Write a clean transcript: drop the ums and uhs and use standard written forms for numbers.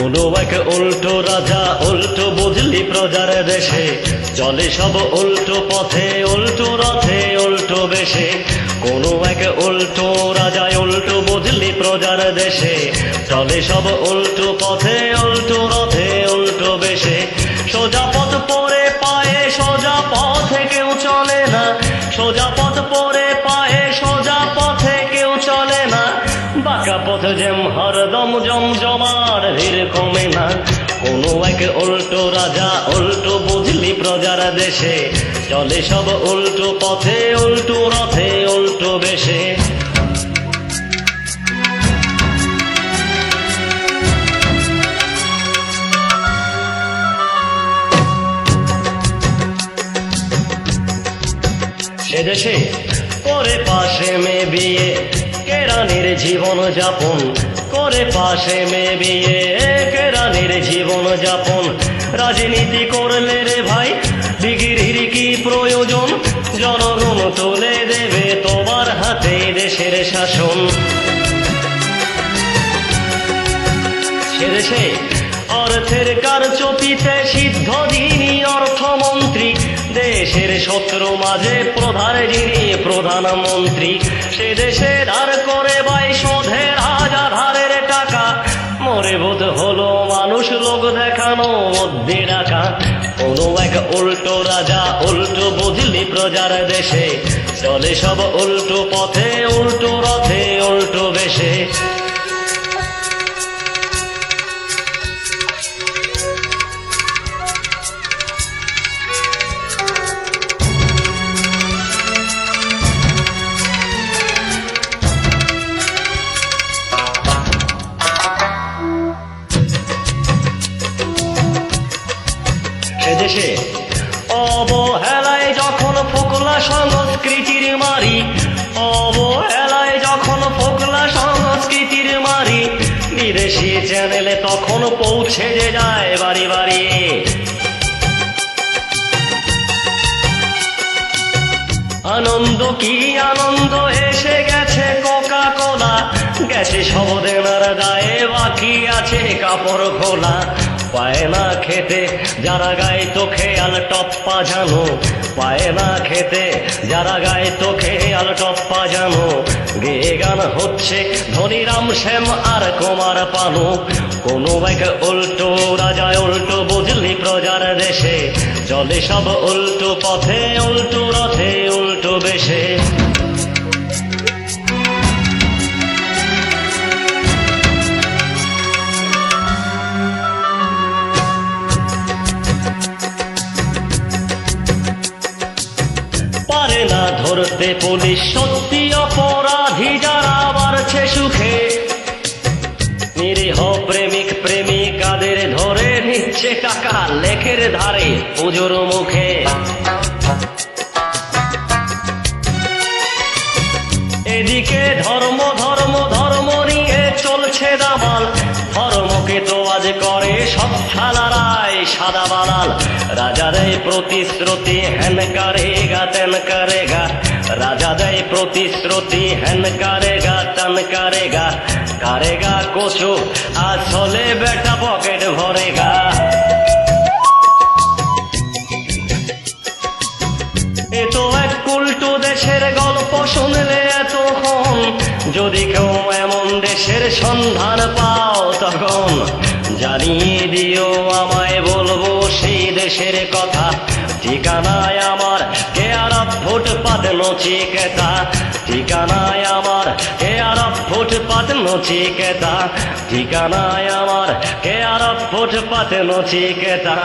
কোনো এক উল্টো রাজা উল্টো বুঝলি প্রজার দেশে, চলে সব উল্টো পথে উল্টো রথে উল্টো বেশে। কোনো এক উল্টো রাজা উল্টো বুঝলি প্রজার দেশে, চলে সব উল্টো পথে উল্টো রথে উল্টো বেশে। সোজা পথ পরে পায়ে সোজা পথে কেউ চলে না, সোজা পথ পরে পায়ে সোজা পথে কেউ চলে না। বাঁকা পথ যেম হরদম জমজমার ভিড় কমে না। কোনো এক উল্টো রাজা উল্টো বুঝলি প্রজার দেশে, চলে সব উল্টো পথে উল্টো রথে উল্টো বেশে। সে দেশে করে পাশে মেয়ে বিয়ে, কেরানির জীবন যাপন করে পাশে মেয়ে বিয়ে, কেরানির জীবন যাপন। রাজনীতি করলে রে ভাই ডিগ্রির কি প্রয়োজন, জনগণ তুলে দেবে তোমার হাতে দেশের শাসন। সে দেশে অর্থের কারচুপিতে সিদ্ধ যিনি অর্থমন্ত্রী, দেশের শত্রু মাঝে প্রধান যিনি প্রধানমন্ত্রী। সে দেশে ধার করে ভাই শোধের হাজার ধারের টাকা, মরে বোধ হলো মানুষ লোক দেখানো মধ্যে রাখা। কোনো এক উল্টো রাজা উল্টো বুঝলি প্রজার দেশে, চলে সব উল্টো পথে উল্টো রথে উল্টো বেশে। দেশে অবহেলায় যখন ফোকলা সংস্কৃতির মারি, অবহেলায় যখন ফোকলা সংস্কৃতির মারি, বিদেশি চ্যানেলে তখন পৌঁছে যে যায় বাড়ি বাড়ি। আনন্দ কি আনন্দ এসে গেছে কোকা কোলা, গেছে সব দেনার দায়ে বাকি আছে কাপড় খোলা। পায় না খেতে যারা গায়ে তো খেয়াল টপ্পা জানো, পায় না খেতে যারা গায়ে তো খেয়াল টপ্পা জানো। গেয়ে গান হচ্ছে ধনীরাম শ্যাম আর কুমার পানু। কোনো এক উল্টো রাজা উল্টো বুঝলি প্রজার দেশে, চলে সব উল্টো পথে উল্টো রথে উল্টো বেশে। পারে না ধরতে পুলিশ সত্যি অপরাধী যারা বাড়ছে সুখে, নিরীহ প্রেমিক প্রেমিকাদের ধরে নিচ্ছে টাকা লেখের ধারে পুজোর মুখে। এদিকে ধর্ম ধর্ম ধর্ম নিয়ে চলছে দামাল, ধর্মকে তো আজ করে সব শালারাই সাদা বালাল। রাজা দেয় প্রতিশ্রুতি হেন কারেগা তেন কারেগা, রাজা দেয় প্রতিশ্রুতি হেন কারেগা তেন কারেগা। কারেগা কোচো আসলে বেটা পকেট ভরেগা। এ তো এক উল্টো দেশের গল্প শুনলে এতক্ষণ, যদি কেউ এমন দেশের সন্ধান পাও তখন জানিয়ে দিও আমায়, বলবো সেই দেশের কথা। ঠিকানায় আমার কেয়ারব ফুটপাত নচিকেতা, ঠিকানায় আমার কেয়ারব ফুটপাত নচিকেতা, ঠিকানায় আমার কেয়ারব ফুটপাত নচিকেতা।